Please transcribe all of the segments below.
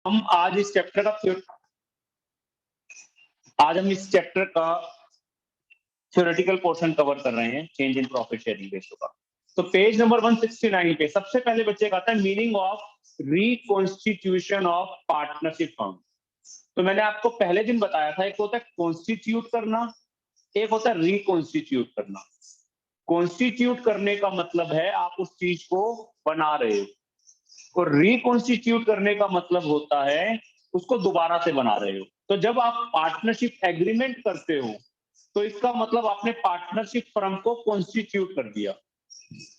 हम आज इस चैप्टर का थ्योरेटिकल पोर्शन कवर कर रहे हैं, change in profit sharing ratio का। तो पेज नंबर 169 पे सबसे पहले बच्चे का आता है meaning of reconstitution of partnership firm. तो मैंने आपको पहले दिन बताया था, एक होता है कॉन्स्टिट्यूट करना, एक होता है रिकॉन्स्टिट्यूट करना। कॉन्स्टिट्यूट करने का मतलब है आप उस चीज को बना रहे हो, और रिकॉन्स्टिट्यूट करने का मतलब होता है उसको दोबारा से बना रहे हो। तो जब आप पार्टनरशिप एग्रीमेंट करते हो तो इसका मतलब आपने पार्टनरशिप फर्म को कॉन्स्टिट्यूट कर दिया,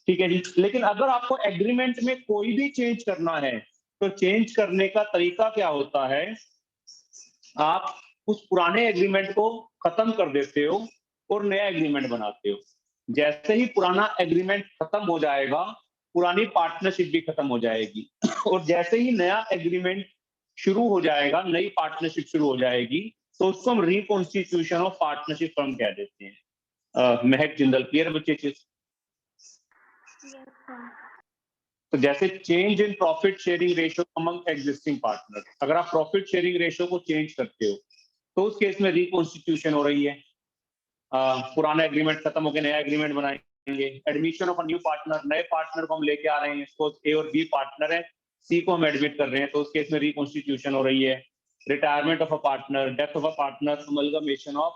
ठीक है जी। लेकिन अगर आपको एग्रीमेंट में कोई भी चेंज करना है तो चेंज करने का तरीका क्या होता है, आप उस पुराने एग्रीमेंट को खत्म कर देते हो और नया एग्रीमेंट बनाते हो। जैसे ही पुराना एग्रीमेंट खत्म हो जाएगा, पुरानी पार्टनरशिप भी खत्म हो जाएगी, और जैसे ही नया एग्रीमेंट शुरू हो जाएगा, नई पार्टनरशिप शुरू हो जाएगी, तो उसको हम रिकॉन्स्टिट्यूशन ऑफ पार्टनरशिप फर्म कह देते हैं। महक जिंदल, क्लियर बच्चे चीज? तो जैसे change in profit sharing ratio among existing partner, अगर आप प्रॉफिट शेयरिंग रेशियो को चेंज करते हो तो उस केस में रिकॉन्स्टिट्यूशन हो रही है। पुराना एग्रीमेंट खत्म हो गया, नया एग्रीमेंट बनाएंगे। Admission of a new partner, नए पार्टनर को हम लेके आ रहे हैं, सपोज ए और बी पार्टनर है, सी को हम एडमिट कर रहे हैं, तो उस केस में रिकॉन्स्टिट्यूशन हो रही है। Retirement of a partner, death of a partner, amalgamation of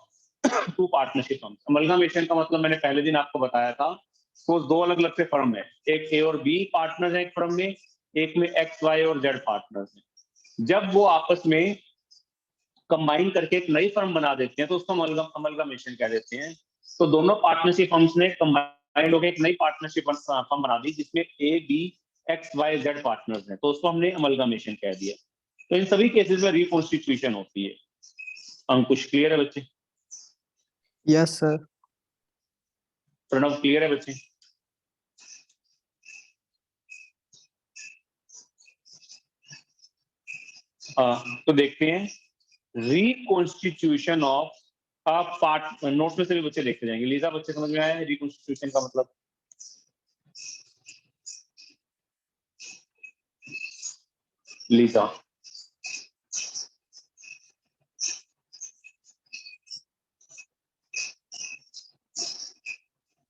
two partnership firm. अमलगमेशन का मतलब मैंने पहले दिन आपको बताया था, सपोज दो अलग अलग से फर्म है, एक ए और बी पार्टनर है एक फर्म में, एक में एक्स वाई और जेड पार्टनर्स है। जब वो आपस में कंबाइन करके एक नई फर्म बना देते हैं तो उसको अमलगमेशन कह देते हैं। तो दोनों पार्टनरशिप फर्म्स ने कंबाइन होकर एक नई पार्टनरशिप फर्म बना दी जिसमें A B X Y Z partners हैं, तो उसको हमने अमलगमेशन कह दिया। तो इन सभी केसेस में रिकॉन्स्टिट्यूशन होती है। अंकुश क्लियर है बच्चे? Yes sir. प्रणव क्लियर है बच्चे? तो देखते हैं रिकॉन्स्टिट्यूशन ऑफ पार्ट, नोट्स में से भी बच्चे देखते जाएंगे। लीजा, बच्चे समझ में आया है रिकॉन्स्टिट्यूशन का मतलब? लीजा,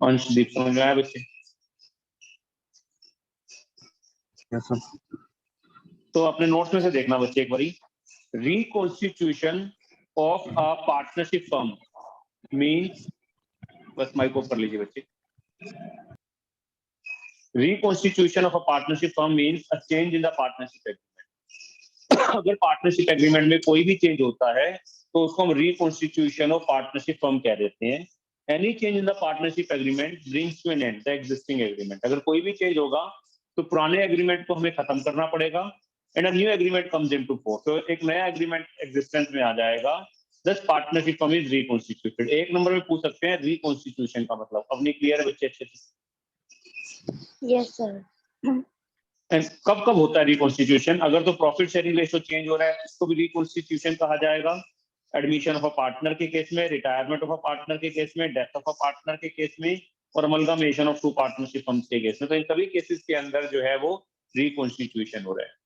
अंशदीप, समझ में आया बच्चे? Yes sir. तो अपने नोट्स में से देखना बच्चे एक बारी। Reconstitution of a partnership firm means, बस माइक ऑफ कर लीजिए बच्चे। Reconstitution of a partnership firm means a change in the partnership agreement. अगर पार्टनरशिप एग्रीमेंट में कोई भी चेंज होता है तो उसको हम रिकॉन्स्टिट्यूशन ऑफ पार्टनरशिप फर्म कह देते हैं। Any change in the partnership agreement brings to an end the existing agreement. अगर कोई भी चेंज होगा तो पुराने एग्रीमेंट को हमें खत्म करना पड़ेगा, and a new agreement comes into force. तो एक नया एग्रीमेंट एग्जिस्टेंस में आ जाएगा। दस पार्टनरशिप फर्म इज रिकॉन्स्टिट्यूटेड। एक नंबर में पूछ सकते हैं रिकॉन्स्टिट्यूशन का मतलब। अपनी क्लियर है बच्चे अच्छे से? Yes sir. कब कब होता है रिकॉन्स्टिट्यूशन? अगर तो प्रॉफिट शेयरिंग रेशियो चेंज हो रहा है इसको भी रिकॉन्स्टिट्यूशन कहा जाएगा। एडमिशन ऑफ अ पार्टनर के केस में, रिटायरमेंट ऑफ अ पार्टनर के केस में, डेथ ऑफ अ पार्टनर के केस में, और amalgamation of two partnership firms के केस में। तो इन सभी केसेस के अंदर जो है वो रिकॉन्स्टिट्यूशन हो रहा है।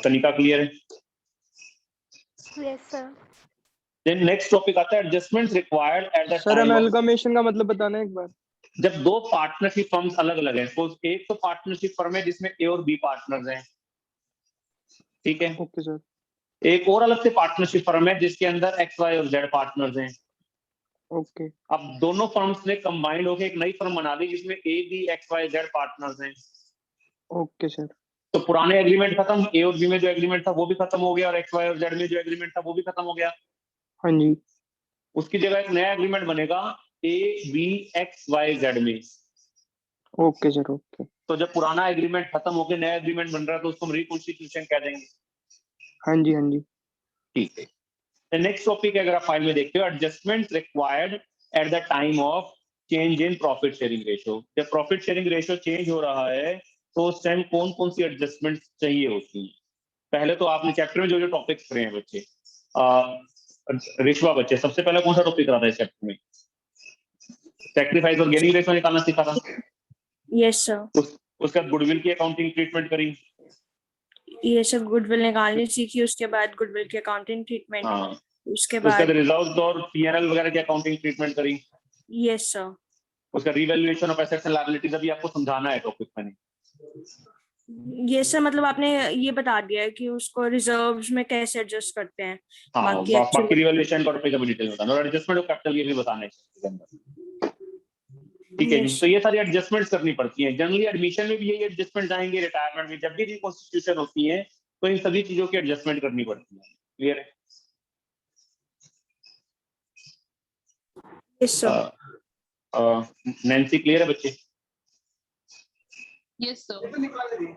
तनिका क्लियर है? Yes sir. Then next topic आता है adjustments required at the sir time of. Amalgamation का मतलब बताना एक बार। जब दो पार्टनरशिप फर्म्स अलग अलग है, सपोज एक तो पार्टनरशिप फर्म है जिसमें ए और बी पार्टनर्स हैं, ठीक है। Okay sir. एक और अलग से पार्टनरशिप फर्म है जिसके अंदर एक्स वाई और जेड पार्टनर्स हैं। ओके। अब दोनों फर्म्स ने कंबाइंड होकर एक नई फर्म बना दी जिसमें A B X Y Z partners हैं। Okay sir. तो पुराने एग्रीमेंट खत्म, ए और बी में जो एग्रीमेंट था वो भी खत्म हो गया, और एक्स वाई और जेड में जो एग्रीमेंट था वो भी खत्म हो गया। हाँ जी। उसकी जगह एक नया एग्रीमेंट बनेगा A B X Y Z में। Okay sir. ओके। तो जब पुराना एग्रीमेंट खत्म होकर नया एग्रीमेंट बन रहा है तो उसको हम रिकॉन्स्टिट्यूशन कह देंगे। हाँ जी, हाँ जी। ठीक है। नेक्स्ट टॉपिक अगर आप फाइल में देखते हो, adjustment required at the time of change in profit sharing ratio. जब प्रॉफिट शेयरिंग रेशियो चेंज हो रहा है तो उस टाइम कौन कौन सी एडजस्टमेंट चाहिए होती है? पहले तो आपने चैप्टर में जो जो टॉपिक्स पढ़े हैं बच्चे, रिश्वा बच्चे, सबसे पहले कौन सा टॉपिक रहा था इस चैप्टर में? सैक्रिफाइस और गेनिंग रेशियो निकालना सीखा था। Yes sir. उसके बाद गुडविल की अकाउंटिंग ट्रीटमेंट करी। ये सब गुडविल निकालनी सीखी, उसके बाद गुडविल की अकाउंटिंग ट्रीटमेंट, हाँ, उसके उसके बाद बाद रिजर्व्स और पीएनएल वगैरह की अकाउंटिंग ट्रीटमेंट करी, यस सर। उसका revaluation of assets and liabilities अभी आपको समझाना है टॉपिक में। ये सर मतलब आपने ये बता दिया है कि उसको रिजर्व्स में कैसे एडजस्ट करते हैं। हाँ, बाकी बाकी रिवैल्यूएशन का टॉपिक अभी डिटेल में बताना, और एडजस्टमेंट ऑफ कैपिटल ये भी बताना है इसके अंदर। ठीक है जी, तो ये सारी एडजस्टमेंट्स करनी पड़ती हैं। जनरली एडमिशन में भी यही एडजस्टमेंट आएंगे, रिटायरमेंट में जब भी रिकॉन्स्टिट्यूशन होती है तो इन सभी चीजों की एडजस्टमेंट करनी पड़ती है। क्लियर है? Yes sir. नैन्सी क्लियर है बच्चे? Yes sir.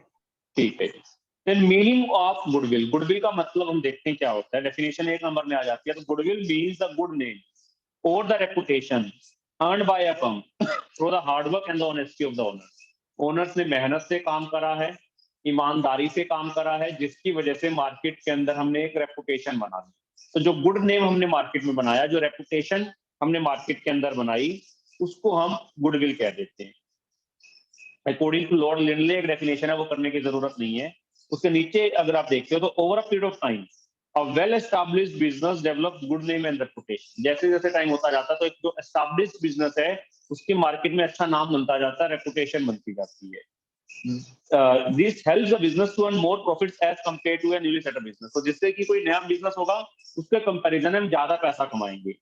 ठीक है। Then meaning of goodwill, goodwill का मतलब हम देखते हैं क्या होता है। डेफिनेशन 1 नंबर में आ जाती है। तो goodwill means the good name और the reputation earned by a firm through the hard work and the honesty of the owner. Owners ने मेहनत से काम करा है, ईमानदारी से काम करा है, जिसकी वजह से मार्केट के अंदर हमने एक रेपुटेशन बना दी। तो जो गुड नेम हमने मार्केट में बनाया, जो रेपुटेशन हमने मार्केट के अंदर बनाई, उसको हम गुडविल कह देते हैं। अकॉर्डिंग टू लॉर्ड लिंडले एक डेफिनेशन है, वो करने की जरूरत नहीं है। उसके नीचे अगर आप देखते हो तो over a period of time a well established business develops good name and reputation. जैसे जैसे टाइम होता जाता है तो एक जो एस्टैब्लिश्ड बिजनेस है उसके मार्केट में अच्छा नाम बनता जाता है, रेपुटेशन बनती जाती है। This helps the business to earn more profits as compared to a newly setup business. तो जिससे कि कोई नया बिजनेस होगा उसके कंपैरिजन में हम ज्यादा पैसा कमाएंगे।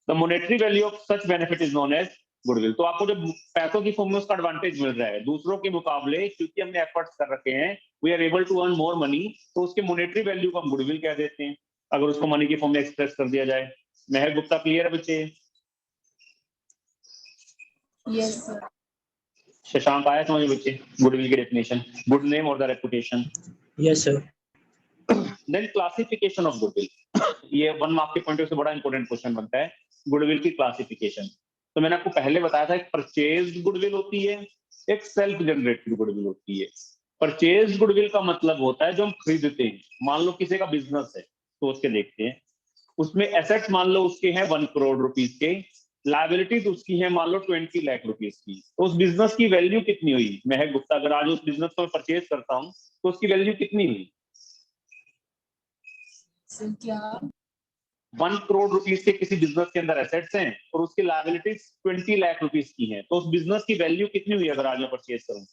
The monetary value of such benefit is known as goodwill. तो आपको जब पैसों की फॉर्म में उसका एडवांटेज मिल रहा है दूसरों के मुकाबले, क्योंकि हमने एफर्ट्स कर रखे हैं, we are able to earn more money, तो उसके मॉनेटरी वैल्यू को हम गुडविल कह देते हैं, अगर उसको मनी की फॉर्म में एक्सप्रेस कर दिया जाए। महक गुप्ता क्लियर है बच्चे? Yes sir. शशांक आया समझ बच्चे गुडविल की डेफिनेशन, गुड नेम और the reputation. Yes sir. Then classification of goodwill. ये 1 मार्क के पॉइंट से बड़ा इंपॉर्टेंट क्वेश्चन बनता है, गुडविल की क्लासिफिकेशन। तो मैंने आपको पहले बताया था, एक परचेज गुडविल होती है, एक सेल्फ जनरेटेड गुडविल होती है। परचेज गुडविल का मतलब होता है जो हम खरीदते हैं। मान लो किसी का बिजनेस है, सोच के देखते हैं, उसमें एसेट्स मान लो उसके हैं 1 करोड़ रुपीस के, लायबिलिटीज उसकी है मान लो 20 लाख रुपीस की। तो उस बिजनेस की वैल्यू कितनी हुई? महक गुप्ता, अगर आज उस बिजनेस को मैं परचेज करता हूँ तो उसकी वैल्यू कितनी हुई? सर क्या? 1 करोड़ रुपीस के किसी बिजनेस के अंदर एसेट्स हैं और उसकी लायबिलिटीज 20 लाख रुपीस की हैं, तो उस बिजनेस की वैल्यू कितनी हुई अगर आज मैं परचेज करूं?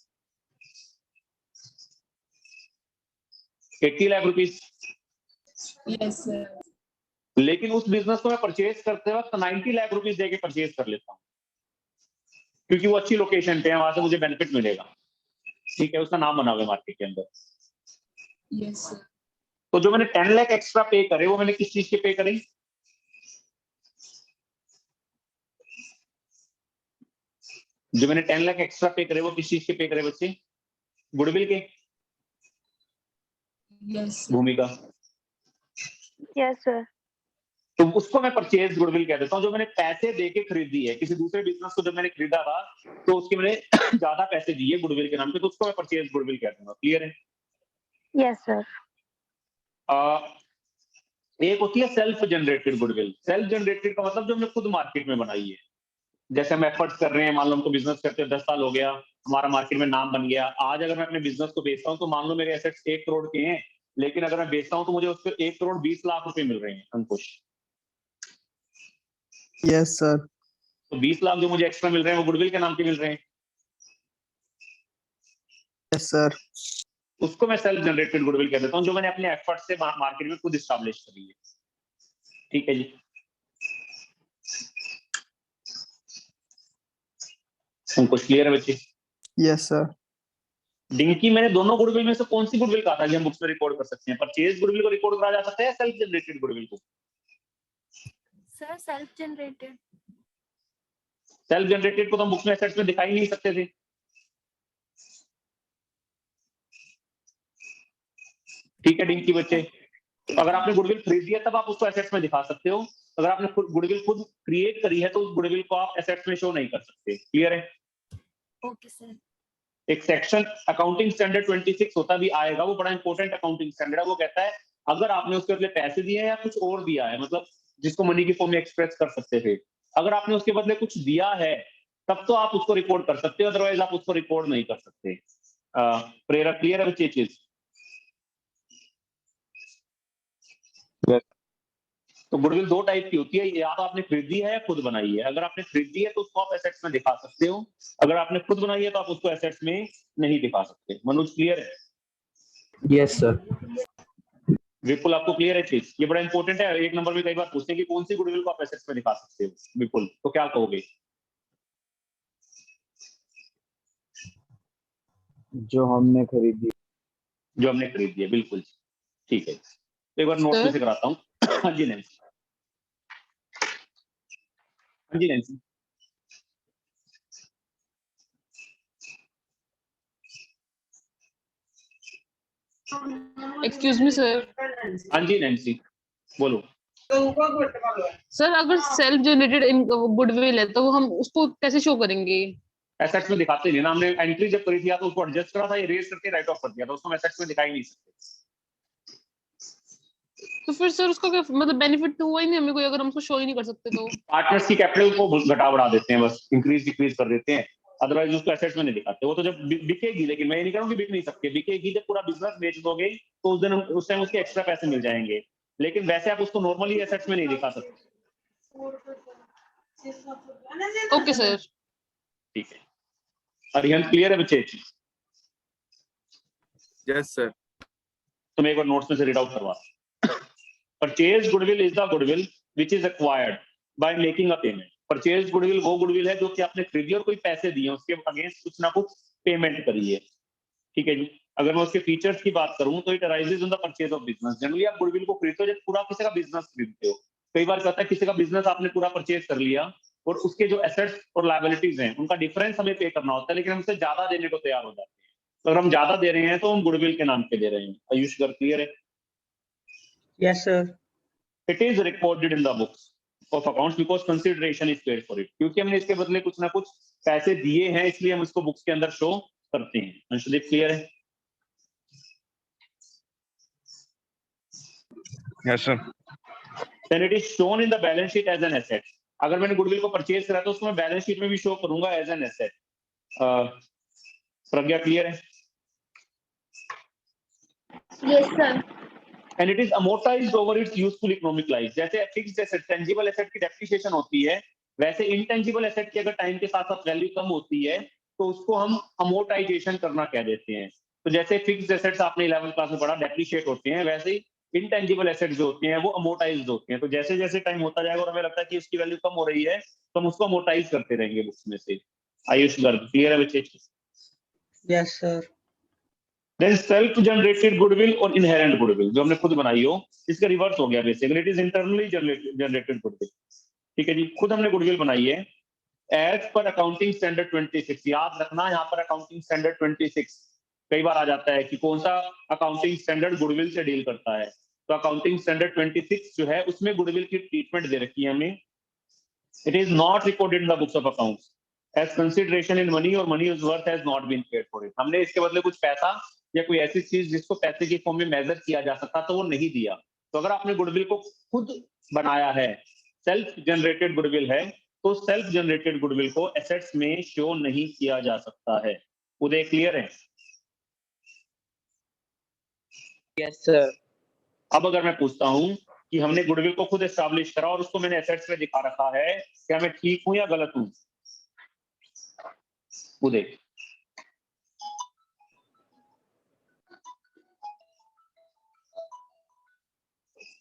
80 लाख रुपीस। Yes sir. लेकिन उस बिजनेस को मैं परचेज करते वक्त 90 लाख रुपीस देके परचेज कर लेता हूँ, क्योंकि वो अच्छी लोकेशन पे है, वहां से मुझे बेनिफिट मिलेगा। ठीक है, उसका नाम बना हुआ मार्केट के अंदर। Yes sir. तो जो मैंने 10 लाख एक्स्ट्रा पे करे, वो मैंने किस चीज के पे करे? जो मैंने 10 लाख एक्स्ट्रा पे करे वो किस चीज के पे करे बच्चे? गुडविल के, यस भूमिका। Yes, sir. तो उसको मैं परचेज गुडविल कह देता हूँ। जो मैंने पैसे देके खरीदी है, किसी दूसरे बिजनेस को जब मैंने खरीदा था तो उसके मैंने ज्यादा पैसे दिए गुडविल के नाम पे, तो उसको मैं परचेज गुडविल कह दूंगा। क्लियर है? Yes, sir. एक होती है self generated goodwill. Self generated का मतलब जो हमने खुद मार्केट में बनाई है। जैसे हम एफर्ट्स कर रहे हैं, मान लो हमको बिजनेस करते हैं 10 साल हो गया, हमारा मार्केट में नाम बन गया। आज अगर मैं अपने बिजनेस को बेचता हूँ तो मान लो मेरे एसेट्स 1 करोड़ के हैं, लेकिन अगर मैं बेचता हूँ तो मुझे उसके 1 करोड़ 20 लाख रुपए मिल रहे हैं। अंकुश, यस सर। तो 20 लाख जो मुझे एक्स्ट्रा मिल रहे हैं वो गुडविल के नाम पे मिल रहे हैं। Yes sir. उसको मैं सेल्फ जनरेटेड गुडविल कह देता हूँ, जो मैंने अपने एफर्ट से मार्केट में खुद इस्टेब्लिश करी है। ठीक है जी, अंकुश क्लियर है बच्चे? Yes sir. डिंकी, मैंने दोनों गुडविल में से कौन सी गुडविल कहा था कि हम बुक्स में रिकॉर्ड कर सकते हैं? परचेज गुडविल को रिकॉर्ड करा जा सकता है या सेल्फ जनरेटेड गुडविल को? Sir, self-generated. सेल्फ जनरेटेड को तो हम बुक्स में एसेट्स में दिखाई नहीं सकते थे। ठीक है डिंकी बच्चे, तो अगर आपने गुडविल खरीद दिया तब आप उसको एसेट्स में दिखा सकते हो। अगर आपने गुडविल खुद क्रिएट करी है तो उस गुडविल को आप एसेट्स में शो नहीं कर सकते। क्लियर है? Okay, sir. एक सेक्शन अकाउंटिंग स्टैंडर्ड 26 होता भी आएगा, वो बड़ा इंपॉर्टेंट अकाउंटिंग स्टैंडर्ड है। वो कहता है अगर आपने उसके बदले पैसे दिए हैं या कुछ और दिया है, मतलब जिसको मनी की फॉर्म में एक्सप्रेस कर सकते थे, अगर आपने उसके बदले कुछ दिया है तब तो आप उसको रिकॉर्ड कर सकते हो, अदरवाइज आप उसको रिकॉर्ड नहीं कर सकते। प्रेरक क्लियर है बच्चे चीज? तो गुडविल दो टाइप की होती है, या तो आपने खरीदी है या खुद बनाई है। अगर आपने खरीदी है तो उसको आप एसेट्स में दिखा सकते हो, अगर आपने खुद बनाई है तो आप उसको एसेट्स में नहीं दिखा सकते। मनोज क्लियर है? Yes sir. विपुल आपको क्लियर है चीज? ये बड़ा इंपॉर्टेंट है, एक नंबर में कई बार पूछते हैं कि कौन सी गुडविल को आप एसेट्स में दिखा सकते हो। विपुल, तो क्या कहोगे? जो हमने खरीदी। जो हमने खरीदी है, बिल्कुल ठीक है। तो एक बार नोट्स में से कराता हूँ। हाँ जी नैन्सी। हाँ जी नैन्सी। Excuse me sir. हाँ जी नैन्सी, बोलो। सर अगर सेल्फ जनरेटेड गुडविल है तो हम उसको कैसे शो करेंगे? एसेट्स में दिखाते नहीं ना, हमने एंट्री जब करी थी या तो उसको एडजस्ट करा था, ये रेज करके राइट ऑफ कर दिया था, उसको हम एसेट्स में दिखा ही नहीं सकते। तो फिर सर उसका क्या मतलब बेनिफिट तो हुआ ही नहीं हमें कोई, अगर हम उसको शो ही नहीं कर सकते तो। पार्टनर्स की कैपिटल को घटा बढ़ा देते हैं, बस इंक्रीज डिक्रीज कर देते हैं, अदरवाइज उसको एसेट्स में नहीं दिखाते। वो तो जब बिकेगी, लेकिन मैं ये नहीं कह रहा हूँ कि बिक नहीं सकते, बिकेगी जब पूरा बिजनेस बेच दोगे तो उस टाइम उसके एक्स्ट्रा पैसे मिल जाएंगे, लेकिन वैसे आप उसको नॉर्मली एसेट्स में नहीं दिखा सकते। Okay sir. ठीक है, अरिहंत क्लियर है बच्चे? Yes sir. तो मैं एक बार नोट्स में से रीड आउट करवा। Purchase goodwill is the goodwill which is acquired by making a payment. Purchase goodwill वो गुडविल है जो कि आपने खरीदी और कोई पैसे दिए, उसके अगेंस्ट कुछ ना कुछ पेमेंट करी है। ठीक है जी। अगर मैं उसके फीचर्स की बात करूं तो it arises on the purchase of business. Generally आप गुडविल को खरीदते हो जब पूरा किसी का बिजनेस खरीदते हो। कई बार क्या होता है, किसी का बिजनेस आपने पूरा परचेज कर लिया और उसके जो एसेट्स और लायबिलिटीज हैं उनका डिफरेंस हमें पे करना होता है, लेकिन हमसे ज्यादा देने को तैयार हो जाते हैं। तो अगर हम ज्यादा दे रहे हैं तो हम गुडविल के नाम पे दे रहे हैं। आयुष घर क्लियर है? Yes sir. It is recorded in the books of accounts because consideration is paid for it. क्योंकि हमने इसके बदले कुछ ना कुछ पैसे दिए हैं, इसलिए हम इसको बुक्स के अंदर शो करते हैं। अंशुदीप क्लियर है? Yes sir. then it is shown in the balance sheet as an asset. अगर मैंने गुडविल को परचेज करा तो उसको मैं बैलेंस शीट में भी शो करूंगा as an asset. Pragya clear है? Yes, sir. And it is amortised over its useful economic life. जैसे फिक्स्ड एसेट, टेंजिबल एसेट की डेप्रिसिएशन होती है, वैसे इनटेंजिबल एसेट की अगर टाइम के साथ साथ वैल्यू कम होती है तो उसको हम अमोर्टाइजेशन करना कह देते हैं। तो जैसे फिक्स्ड एसेट्स आपने 11th क्लास में पढ़ा डेप्रिशिएट होते हैं, वैसे ही इनटेंजिबल एसेट्स जो होते हैं वो अमोर्टाइज्ड होते हैं। तो जैसे जैसे टाइम होता जाएगा और हमें लगता है कि उसकी वैल्यू कम हो रही है तो हम उसको अमोर्टाइज करते रहेंगे बुक्स में से। आयुष गर्ग क्लियर है बच्चे? Yes sir. Then self generated goodwill और इनहेरेंट गुडविल, जो हमने खुद बनाई हो, इसका रिवर्स हो गया basically. It is internally generated goodwill. ठीक है जी, खुद हमने गुडविल बनाई है एज पर अकाउंटिंग स्टैंडर्ड 26। याद रखना यहाँ पर अकाउंटिंग स्टैंडर्ड 26 कई बार आ जाता है कि कौन सा अकाउंटिंग स्टैंडर्ड गुडविल से डील करता है। तो अकाउंटिंग स्टैंडर्ड 26 जो है उसमें गुडविल की ट्रीटमेंट दे रखी है हमें। It is not recorded in the books of accounts as consideration in money और money is worth has not been paid for it. हमने इसके बदले कुछ पैसा या कोई ऐसी चीज जिसको पैसे की फॉर्म में मेजर किया जा सकता तो वो नहीं दिया। तो अगर आपने गुडविल को खुद बनाया है, सेल्फ जनरेटेड गुडविल है, तो सेल्फ जनरेटेड गुडविल को एसेट्स में शो नहीं किया जा सकता है। उदय क्लियर है? Yes sir. अब अगर मैं पूछता हूं कि हमने गुडविल को खुद एस्टैब्लिश करा और उसको मैंने एसेट्स में दिखा रखा है, क्या मैं ठीक हूं या गलत हूं? उदय।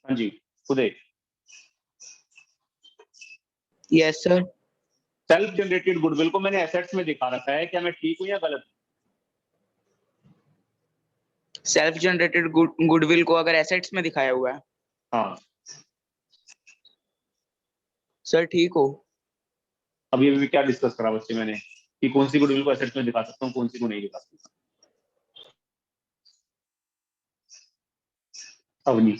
हाँ जी Uday. Yes sir. Self generated goodwill को मैंने एसेट्स में दिखा रखा है, क्या मैं ठीक हूं या गलत? सेल्फ जनरेटेड गुडविल को अगर एसेट्स में दिखाया हुआ है, हाँ सर ठीक हो। अभी अभी क्या डिस्कस करा बच्चे मैंने कि कौन सी गुडविल को एसेट्स में दिखा सकता हूँ, कौन सी को नहीं दिखा सकता। अवनी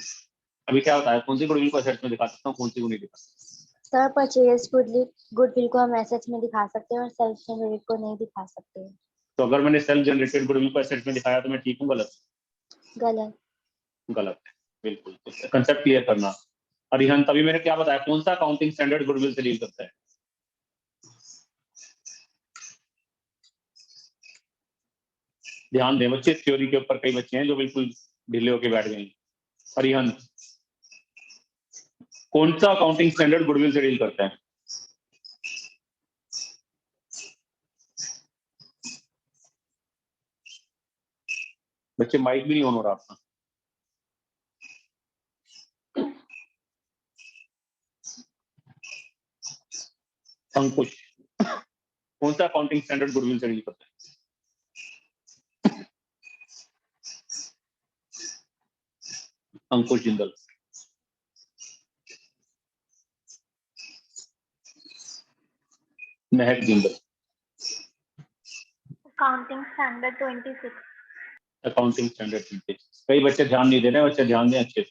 अभी क्या बताया, कौन सी गुडविल को एसेट्स में दिखा सकता हूँ, कौन सी को नहीं दिखा सकता? सर परचेज गुडविल को हम एसेट्स में दिखा सकते हैं और सेल्फ जनरेटेड को नहीं दिखा सकते। तो अगर मैंने सेल्फ जनरेटेड गुडविल को एसेट्स में दिखाया तो मैं ठीक हूँ गलत? गलत। गलत है, बिल्कुल। कंसेप्ट क्लियर करना। अरिहंत अभी मैंने क्या बताया, कौन सा अकाउंटिंग स्टैंडर्ड गुडविल से डील करता है? ध्यान दें बच्चे, थ्योरी के ऊपर कई बच्चे हैं जो बिल्कुल ढीले होके बैठ गए हैं। अरिहंत कौन सा अकाउंटिंग स्टैंडर्ड गुडविल से डील करता है? बच्चे माइक भी नहीं ऑन हो रहा आपका। अंकुश, कौन सा अकाउंटिंग स्टैंडर्ड गुडविल से डील करता है? अंकुश जिंदल। महक Jindal. Accounting standard 26। Accounting standard 26। कई बच्चे ध्यान नहीं दे रहे हैं, बच्चे ध्यान दें अच्छे से।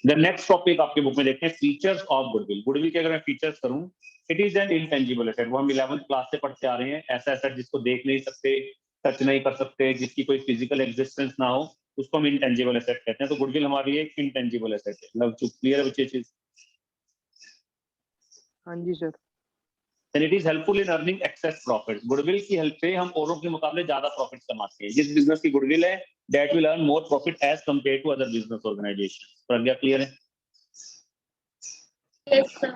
द नेक्स्ट टॉपिक आपके बुक में देखते हैं, फीचर्स ऑफ गुडविल। गुडविल के अगर मैं फीचर्स करूं, it is an intangible asset. वो हम 11th क्लास से पढ़ते आ रहे हैं। ऐसा एसेट जिसको देख नहीं सकते, टच नहीं कर सकते, जिसकी कोई फिजिकल एग्जिस्टेंस ना हो, उसको हम इंटेंजिबल एसेट कहते हैं। तो गुडविल हमारी एक इंटेंजिबल एसेट है। लव चुप, क्लियर है बच्चे चीज? हाँ जी सर। Then it is helpful in earning excess profits. Goodwill की हेल्प से हम औरों के मुकाबले ज्यादा प्रॉफिट कमाते हैं। जिस बिजनेस की गुडविल है, that will earn more profit as compared to other business organizations. Pragya clear है? Yes sir.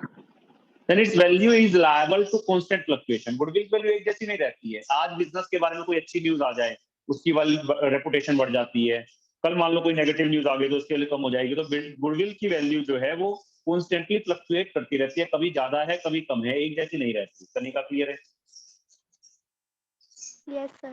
Then its value is liable to constant fluctuation. Goodwill value एक जैसी नहीं रहती है। आज बिजनेस के बारे में कोई अच्छी न्यूज आ जाए, उसकी रेपुटेशन बढ़ जाती है। कल मान लो कोई नेगेटिव न्यूज आ गई तो उसकी वैल्यू कम हो जाएगी। तो गुडविल की वैल्यू जो है वो कॉन्स्टेंटली फ्लक्चुएट करती रहती है, कभी ज्यादा है कभी कम है, एक जैसी नहीं रहती। तनिका क्लियर है? Yes sir.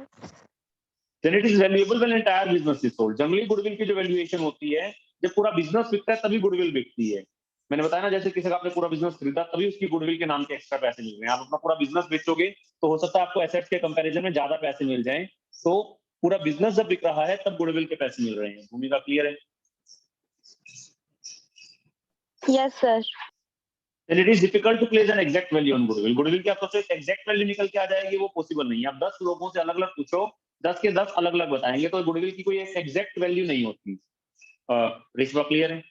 Then it is valuable when entire business is sold. Generally goodwill की जो वैल्यूएशन होती है, जब पूरा बिजनेस बिकता है तभी गुडविल बिकती है। मैंने बताया ना, जैसे किसी का आपने पूरा बिजनेस खरीदा तभी उसकी गुडविल के नाम के एक्स्ट्रा पैसे मिल रहे हैं। आप अपना पूरा बिजनेस बेचोगे तो हो सकता है आपको एसेट्स के कंपैरिजन में ज्यादा पैसे मिल जाएं। तो पूरा बिजनेस जब बिक रहा है तब गुडविल के पैसे मिल रहे हैं। भूमिका क्लियर है? Yes sir. Then it is difficult to place an exact value on goodwill. Goodwill की आप सोचो एग्जैक्ट वैल्यू निकल के आ जाएगी, वो पॉसिबल नहीं है। आप 10 लोगों से अलग अलग पूछो, 10 के 10 अलग अलग बताएंगे, तो गुडविल की कोई एग्जैक्ट वैल्यू नहीं होती। रिश्वा क्लियर है?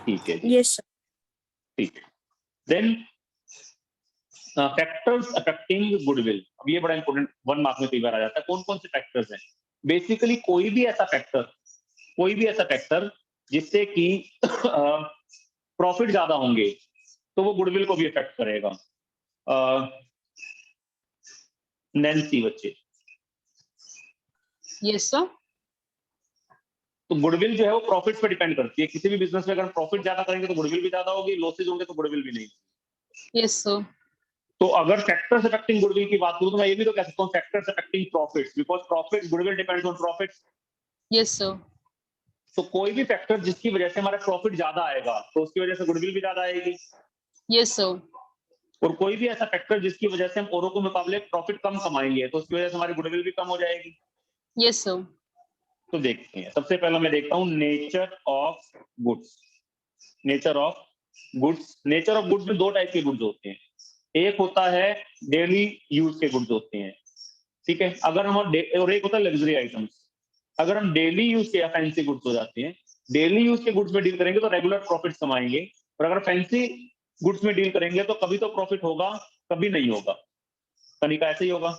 ठीक है जी, यस सर। ठीक है। Then factors affecting goodwill. अब ये बड़ा इंपॉर्टेंट, 1 मार्क में कई बार आ जाता है। कौन कौन से फैक्टर्स हैं? बेसिकली कोई भी ऐसा फैक्टर जिससे कि प्रॉफिट ज्यादा होंगे तो वो गुडविल को भी इफेक्ट करेगा। नैन्सी बच्चे, यस सर। तो गुडविल जो है वो प्रॉफिट्स पे डिपेंड करती है। किसी भी बिजनेस में अगर प्रॉफिट ज्यादा करेंगे तो गुडविल भी ज्यादा होगी, लॉसेज होंगे तो गुडविल भी नहीं। Yes sir. तो अगर फैक्टर्स अफेक्टिंग गुडविल की बात करूं तो मैं ये भी तो कह सकता हूं factors affecting profits, because profit, goodwill depends on profits. Yes sir. तो कोई भी फैक्टर जिसकी वजह से हमारा प्रॉफिट ज्यादा आएगा तो उसकी वजह से गुडविल भी ज्यादा आएगी। Yes sir. और कोई भी ऐसा फैक्टर जिसकी वजह से हम औरों के मुकाबले प्रॉफिट कम कमाएंगे तो उसकी वजह से हमारी गुडविल भी कम हो जाएगी। Yes sir. तो देखते हैं, सबसे पहला मैं देखता हूं nature of goods. Nature of goods में 2 टाइप के गुड्स होते हैं। एक होता है डेली यूज के गुड्स होते हैं, ठीक है। अगर हम और एक होता है लग्जरी आइटम्स। अगर हम डेली यूज के या फैंसी गुड्स हो जाते हैं, डेली यूज के गुड्स में डील करेंगे तो रेगुलर प्रॉफिट कमाएंगे, और अगर फैंसी गुड्स में डील करेंगे तो कभी तो प्रॉफिट होगा कभी नहीं होगा। तनिका ऐसे ही होगा,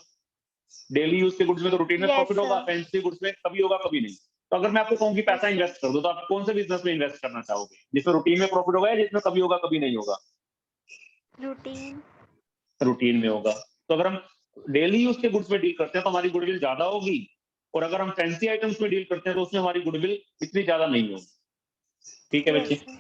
डेली यूज के गुड्स में तो रूटीन में Yes, प्रॉफिट होगा, sir. फैंसी गुड्स में कभी होगा कभी नहीं। तो अगर मैं आपको कहूं कि पैसा इन्वेस्ट कर दो तो आप कौन से बिजनेस में इन्वेस्ट करना चाहोगे, जिसमें रूटीन में प्रॉफिट होगा या जिसमें कभी होगा कभी नहीं होगा? Routine. रूटीन में होगा। तो अगर हम डेली यूज के गुड्स में डील करते हैं तो हमारी गुडविल ज्यादा होगी, और अगर हम फैंसी आइटम्स में डील करते हैं तो उसमें हमारी गुडविल इतनी ज्यादा नहीं होगी। ठीक है बच्चे? Yes sir.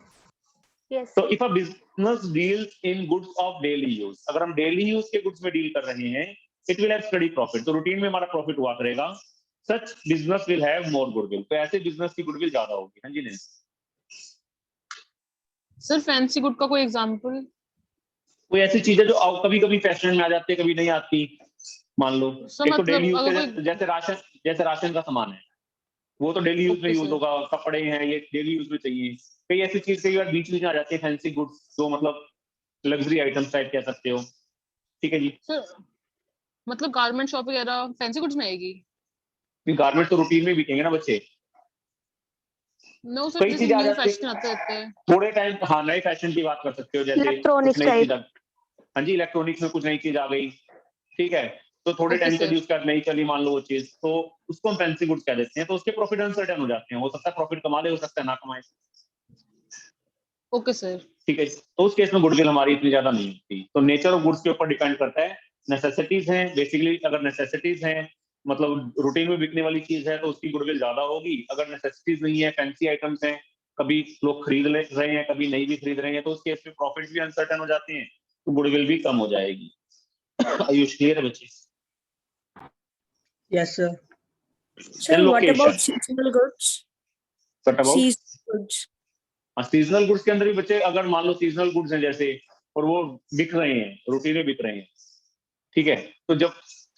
Yes तो sir. If a business deals in goods of daily use, अगर हम डेली यूज के गुड्स में डील कर रहे हैं, it will have study profit, तो रूटीन में हमारा प्रॉफिट हुआ करेगा। Such business will have more goodwill, तो ऐसे बिजनेस की गुडविल ज्यादा होगी। हाँ जी, नहीं सर फैंसी गुड का कोई एग्जांपल? कोई ऐसी चीजें जो कभी कभी फैशन में आ जाती है कभी नहीं आती। मान लो सर एक तो डेली मतलब यूज अगर के, कोई जैसे राशन का सामान है, वो तो डेली यूज में ओके यूज सर। होगा। कपड़े हैं, ये डेली यूज में चाहिए। कई ऐसी चीज कई बार बीच में आ जाती है, फैंसी गुड्स जो मतलब लग्जरी आइटम्स टाइप कह सकते हो। ठीक है जी। सर मतलब गारमेंट शॉप वगैरह फैंसी गुड्स में आएगी? गारमेंट तो रूटीन में बिकेंगे ना बच्चे। नो सर, कई जैसे चीजें आ न्यू जाती फैशन आते रहते हैं। थोड़े टाइम, हाँ नए फैशन की बात कर सकते हो, जैसे कुछ Electronics नई चीज type. हाँ जी, इलेक्ट्रॉनिक्स में कुछ नई चीज आ गई, ठीक है। तो थोड़े Okay, टाइम के sir. लिए उसके बाद नहीं चली मान लो वो चीज, तो उसको हम फैंसी गुड्स कह देते हैं। तो उसके प्रॉफिट अनसर्टेन हो जाते हैं, हो सकता है प्रॉफिट कमा ले, हो सकता है ना कमाए। Okay, sir. ठीक है, तो उस केस में गुडविल हमारी इतनी ज्यादा नहीं होती। तो नेचर ऑफ गुड्स के ऊपर डिपेंड करता है। नेसेसिटीज हैं बेसिकली, अगर नेसेसिटीज हैं मतलब रूटीन में बिकने वाली चीज है तो उसकी गुडविल ज्यादा होगी। अगर नेसेसिटीज नहीं है, फैंसी आइटम्स हैं, कभी लोग खरीद रहे हैं, कभी नहीं भी खरीद रहे हैं, तो उस केस में प्रॉफिट भी अनसर्टेन हो जाते हैं, तो गुडविल भी कम हो जाएगी। आयुष क्लियर है बच्चे? Yes, sir. Sir, Then what about location. seasonal goods? What about Seasonal goods. Seasonal goods के अंदर भी बच्चे, अगर मान लो सीजनल गुड्स हैं जैसे, और वो बिक रहे हैं, रूटीन में बिक रहे हैं, ठीक है, तो जब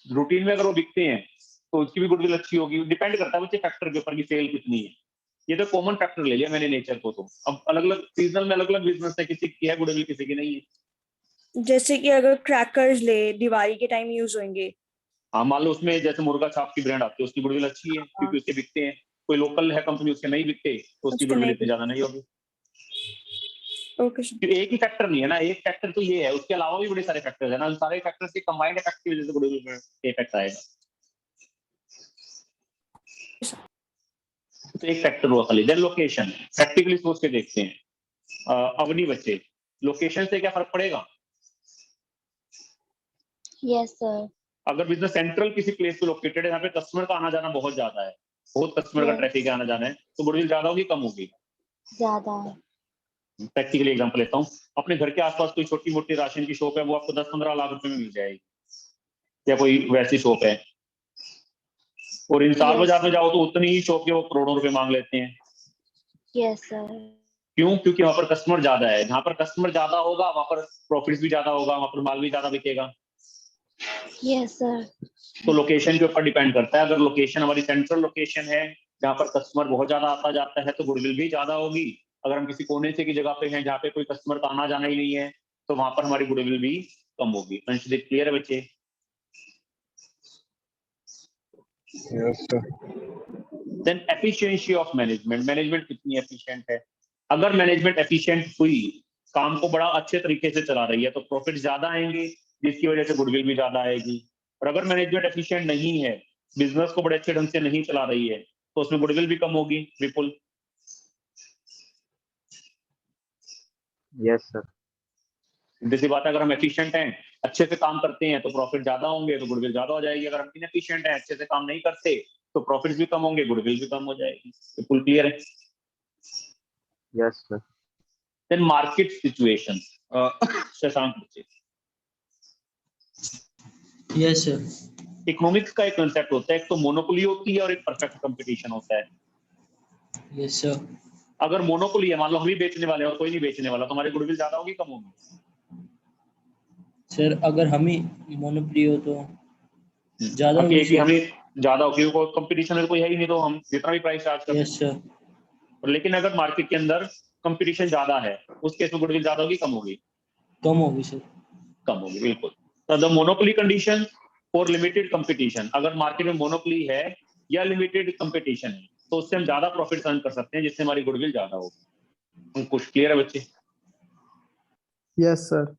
रूटीन में अगर वो बिकते हैं तो उसकी भी गुडविल अच्छी होगी। डिपेंड करता है बच्चे फैक्टर के ऊपर कि सेल कितनी है। ये तो कॉमन फैक्टर ले लिया मैंने नेचर को। तो अब अलग अलग सीजनल में अलग अलग बिजनेस है, किसी की है गुडविल, किसी की नहीं है। जैसे कि अगर क्रैकर्स ले, दिवाली के टाइम यूज होंगे। हाँ, मान लो उसमें जैसे मुर्गा छाप की ब्रांड आती है, उसकी गुडविल अच्छी है क्योंकि उसके बिकते हैं। कोई लोकल है कंपनी, उसके नहीं बिकते, तो उसकी उसके गुडविल नहीं इतनी ज्यादा नहीं होगी। Okay sir. क्योंकि एक ही फैक्टर नहीं है ना, एक फैक्टर तो ये है, उसके अलावा भी बड़े सारे फैक्टर्स है ना, सारे फैक्टर्स के कंबाइंड इफेक्ट की वजह से गुडविल में इफेक्ट आएगा। तो एक फैक्टर हुआ खाली। देन लोकेशन, प्रैक्टिकली सोच के देखते हैं। अवनी बच्चे, लोकेशन से क्या फर्क पड़ेगा? Yes sir. अगर बिजनेस सेंट्रल किसी प्लेस पे लोकेटेड है, यहाँ पे कस्टमर का आना जाना बहुत ज्यादा है, बहुत कस्टमर का Yes. ट्रैफिक आना जाना है, तो गुडविल ज्यादा होगी कम होगी? ज्यादा है। प्रैक्टिकली एग्जांपल लेता हूँ, अपने घर के आसपास कोई छोटी मोटी राशन की शॉप है, वो आपको 10-15 लाख रुपए में मिल जाएगी, या कोई वैसी शॉप है। और इंसार Yes. बाजार में जाओ तो उतनी ही शॉप के वो करोड़ों रुपए मांग लेते हैं। Yes sir. क्यों? क्योंकि वहां पर कस्टमर ज्यादा है। जहां पर कस्टमर ज्यादा होगा वहां पर प्रॉफिट भी ज्यादा होगा, वहां पर माल भी ज्यादा बिकेगा। Yes sir. तो लोकेशन के ऊपर डिपेंड करता है। अगर लोकेशन हमारी सेंट्रल लोकेशन है जहाँ पर कस्टमर बहुत ज्यादा आता जाता है, तो गुडविल भी ज्यादा होगी। अगर हम किसी कोने से की जगह पे हैं जहाँ पे कोई कस्टमर का आना जाना ही नहीं है, तो वहां पर हमारी गुडविल भी कम होगी। क्लियर है बच्चे? Yes, sir. Then efficiency of management, management कितनी एफिशिएंट है। अगर मैनेजमेंट एफिशिएंट हुई, काम को बड़ा अच्छे तरीके से चला रही है, तो प्रॉफिट ज्यादा आएंगे, जिसकी वजह से गुडविल भी ज्यादा आएगी। और अगर मैनेजमेंट एफिशिएंट नहीं है, बिजनेस को बड़े अच्छे ढंग से नहीं चला रही है, तो उसमें गुडविल भी कम होगी। विपुल? Yes, sir. सीधी बात है, अगर हम एफिशिएंट हैं, अच्छे से काम करते हैं, तो प्रॉफिट ज्यादा होंगे, तो गुडविल ज्यादा हो जाएगी। अगर हम इनएफिशिएंट हैं, अच्छे से काम नहीं करते, तो प्रॉफिट भी कम होंगे, गुडविल भी कम हो जाएगी। विपुल क्लियर है? Yes, sir. Then market situation, Shashank बच्चे। Yes, sir. इकोनॉमिक्स का एक कंसेप्ट होता है, एक तो मोनोपोली होती है और एक परफेक्ट कंपटीशन होता है। Yes, sir. अगर मोनोपोली है, मान लो हम ही बेचने वाले हैं और कोई नहीं बेचने वाला, तो हमारी गुडविल ज्यादा होगी कम होगी? सर अगर हम ही मोनोपोली हो तो ज्यादा हम होगी एक ही, सर। हमें ज्यादा होगी, कोई कंपटीशन में कोई है ही नहीं, तो हम जितना भी प्राइस चार्ज कर यस सर। लेकिन अगर मार्केट के अंदर कंपटीशन ज्यादा है, उस केस में गुडविल ज्यादा होगी कम होगी? कम होगी सर। कम होगी, बिल्कुल। तो द मोनोपोली कंडीशन और लिमिटेड कंपटीशन, अगर मार्केट में मोनोपोली है या लिमिटेड कंपटीशन है, तो उससे हम ज्यादा प्रॉफिट अर्न कर सकते हैं, जिससे हमारी गुडविल ज्यादा होगी। कुछ क्लियर है बच्चे? Yes sir.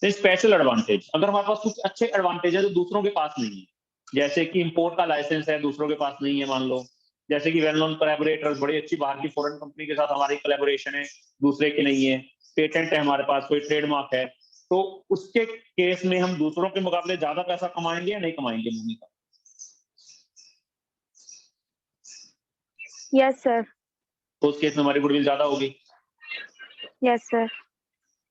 स्पेशल एडवांटेज, अगर हमारे पास कुछ अच्छे एडवांटेज है जो दूसरों के पास नहीं है, जैसे कि इंपोर्ट का लाइसेंस है, दूसरों के पास नहीं है, मान लो जैसे कि वेल नोन कोलैबोरेटर्स, बड़ी अच्छी बाहर की फॉरेन कंपनी के साथ हमारी कोलैबोरेशन है, दूसरे की नहीं है, पेटेंट है हमारे पास, कोई ट्रेडमार्क है, तो उसके केस में हम दूसरों के मुकाबले ज्यादा पैसा कमाएंगे या नहीं कमाएंगे? भूमिका? Yes sir. तो उस केस में हमारी गुडविल ज्यादा होगी। Yes sir.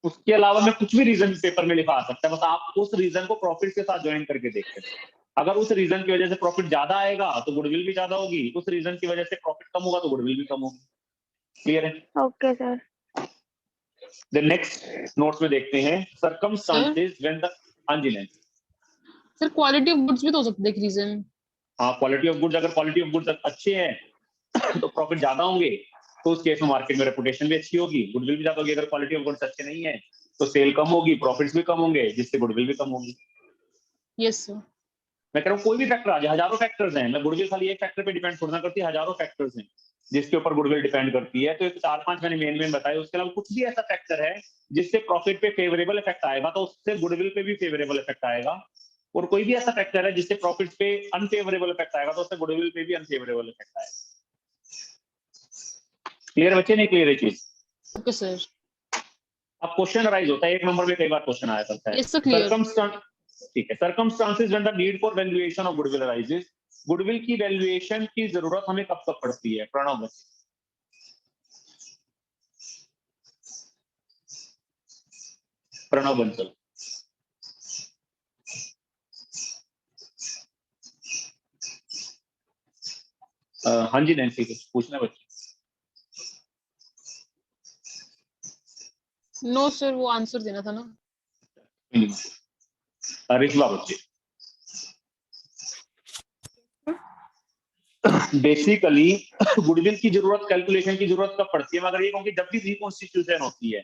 उसके अलावा मैं कुछ भी रीजन पेपर में लिखा आ सकता है, बस आप उस रीजन को प्रॉफिट के साथ ज्वाइन करके देखते हैं। अगर उस रीजन की वजह से प्रॉफिट ज्यादा आएगा तो गुडविल भी ज्यादा होगी, उस रीजन की वजह से प्रॉफिट कम होगा तो गुडविल भी कम होगी। क्लियर है? Okay sir. The next notes में देखते हैं सर्कमस्टांसेस व्हेन द अनजिनेंस। सर क्वालिटी ऑफ गुड्स भी तो हो सकता है एक रीजन। हाँ, क्वालिटी ऑफ गुड्स, अगर क्वालिटी ऑफ गुड्स अच्छे हैं तो प्रॉफिट ज्यादा होंगे, तो उस केस में मार्केट में रेपुटेशन भी अच्छी होगी, गुडविल भी ज्यादा होगी। अगर क्वालिटी ऑफ गुड्स अच्छे नहीं है तो सेल कम होगी, प्रॉफिट्स भी कम होंगे, जिससे गुडविल भी कम होगी। Yes sir. मैं कह रहा हूँ कोई भी फैक्टर आ जाए, हजारों फैक्टर्स हैं, मैं गुडविल खाली एक फैक्टर पे डिपेंड थोड़ा ना करती है, हजारों फैक्टर्स हैं जिसके ऊपर गुडविल डिपेंड करती है। तो एक 4-5 मैंने मेन बताए, उसके अलावा कुछ भी ऐसा फैक्टर है जिससे प्रॉफिट पे फेवरेबल इफेक्ट आएगा, तो उससे गुडविल पे भी फेवरेबल इफेक्ट आएगा। और कोई भी ऐसा फैक्टर है जिससे प्रॉफिट पे अनफेवरेबल इफेक्ट आएगा तो उससे गुडविल पे भी अनफेवरेबल इफेक्ट आएगा। क्लियर बच्चे, नहीं क्लियर है चीज? Okay sir. अब क्वेश्चन अराइज होता है, एक नंबर में कई बार क्वेश्चन आया करता है। Yes, sir, clear. ठीक है, circumstances when the need for valuation of goodwill arises, goodwill की वैल्यूएशन की जरूरत हमें कब कब पड़ती है? प्रणव बच्चे, प्रणव बंसल। हाँ जी नैन्सी, कुछ पूछना है बच्चे? नो सर, वो आंसर देना था ना। रिश्वा बच्चे, बेसिकली गुडविल की जरूरत, कैलकुलेशन की जरूरत कब पड़ती है? मगर ये कहूँ कि जब भी रिकॉन्स्टिट्यूशन होती है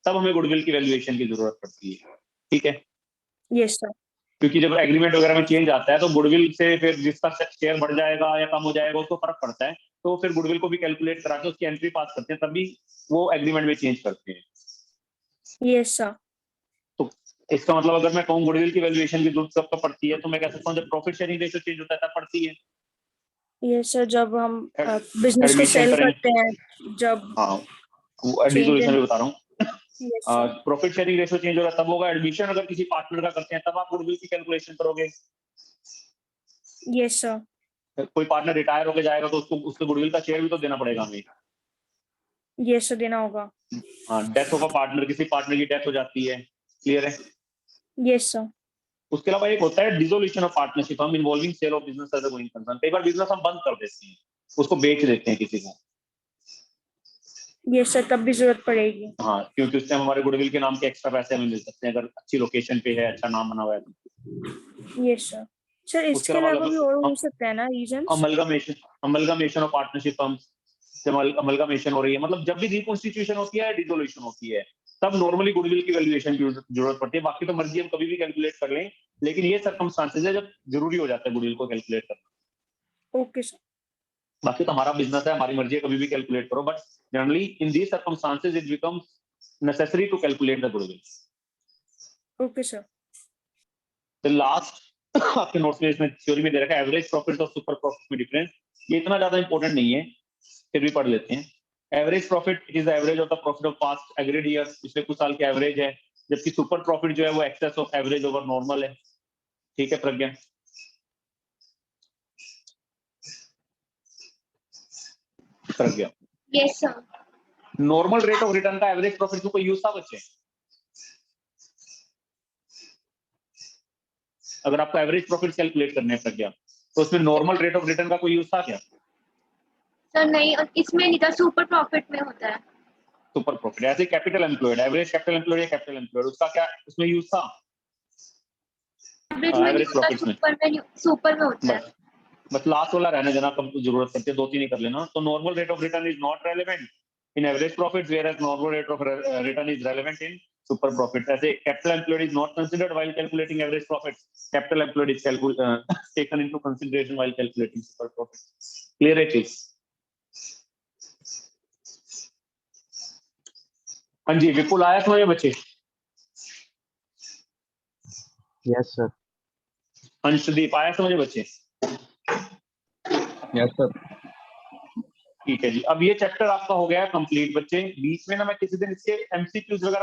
तब हमें गुडविल की वैल्यूएशन की जरूरत पड़ती है, ठीक है? Yes sir. क्योंकि जब एग्रीमेंट वगैरह में चेंज आता है तो गुडविल से फिर जिसका शेयर बढ़ जाएगा या कम हो जाएगा उसको फर्क पड़ता है, तो फिर गुडविल को भी कैलकुलेट करा के उसकी एंट्री पास करते हैं, तभी वो एग्रीमेंट में चेंज करते हैं। Yes sir. तो इसका मतलब अगर मैं कहूँ गुडविल की वैल्यूएशन की जरूरत कब कब पड़ती है, तो मैं कह सकता हूँ जब प्रॉफिट शेयरिंग रेशियो चेंज होता है तब पड़ती है। यस सर, जब हम बिजनेस को एडमिशन सेल करेंगे, करते हैं, जब हाँ वो चेंज डिसोल्यूशन इन। में बता रहा हूँ। Yes sir. Profit sharing ratio change हो रहा है तब होगा। एडमिशन अगर किसी पार्टनर का करते हैं तब आप गुडविल की कैलकुलेशन करोगे। Yes sir. कोई पार्टनर रिटायर होकर जाएगा तो उसको उसके गुडविल का शेयर भी तो देना पड़ेगा हमें। यस सर, देना होगा। हाँ, डेथ होगा पार्टनर, किसी पार्टनर की डेथ हो जाती है, क्लियर है? Yes sir. उसके अलावा एक होता है डिसोल्यूशन ऑफ पार्टनरशिप, हम involving sale of business as a going concern. कई बार बिजनेस हम बंद कर देते हैं, उसको बेच देते हैं किसी को। यस सर, तब भी जरूरत पड़ेगी। हाँ, क्योंकि उससे हमारे गुडविल के नाम के एक्स्ट्रा पैसे हमें मिल सकते हैं अगर अच्छी लोकेशन पे है, अच्छा नाम बना हुआ है तो। Yes sir. सर उसके इसके अलावा अलावा भी और हो सकता है ना reasons? Amalgamation of partnership firms, जब अमलगमेशन हो रही है, मतलब जब भी रिकॉन्स्टिट्यूशन होती है, डिसोल्यूशन होती है, तब नॉर्मली गुडविल की वैल्यूएशन की जरूरत पड़ती है। बाकी तो मर्जी हम कभी भी कैलकुलेट कर लें, लेकिन ये सर्कमस्टांसेस है जब जरूरी हो जाता है गुडविल को कैलकुलेट करना। Okay sir. बाकी तो हमारा बिजनेस है, हमारी मर्जी है, कभी भी कैलकुलेट करो, but generally in these circumstances it becomes necessary to calculate the goodwill. Okay sir. The last आपके नोट्स में इसमें थ्योरी में दे रखा है एवरेज प्रॉफिट और सुपर प्रॉफिट में डिफरेंस। ये इतना ज्यादा इंपॉर्टेंट नहीं है, फिर भी पढ़ लेते हैं। Average profit is the average of the profit of past agreed year, पिछले कुछ साल के एवरेज है, जबकि सुपर प्रॉफिट जो है वो excess of average over normal है। ठीक है Pragya? Pragya, yes sir. Normal rate of return का एवरेज प्रॉफिट में कोई यूज था बच्चे? अगर आपको एवरेज प्रॉफिट कैलकुलेट करने हैं प्रज्ञा, तो उसमें नॉर्मल रेट ऑफ रिटर्न का कोई यूज था क्या? सर नहीं, इसमें नहीं था, सुपर प्रॉफिट में होता है। सुपर प्रॉफिट ऐसे capital employed, average capital employed या कैपिटल एम्प्लॉयड, उसका क्या उसमें यूज था? एवरेज में नहीं एवरेज होता, प्रॉफिट में सुपर में होता है। बस लास्ट वाला रहने देना, कब जरूरत पड़ती है 2-3 ही कर लेना। तो normal rate of return is not relevant in average profit, whereas normal rate of return is relevant in super profit. ऐसे capital employed is not considered while calculating average profit, capital employed is taken into consideration while calculating super profit. Clear है चीज? हाँ जी, विपुल आया समझ में बच्चे? Yes, sir. Anshdeep आया समझ में बच्चे? Yes, sir. ठीक है जी, अब ये चैप्टर आपका हो गया कंप्लीट बच्चे। बीच में ना मैं किसी दिन इसके एमसीक्यूज वगैरह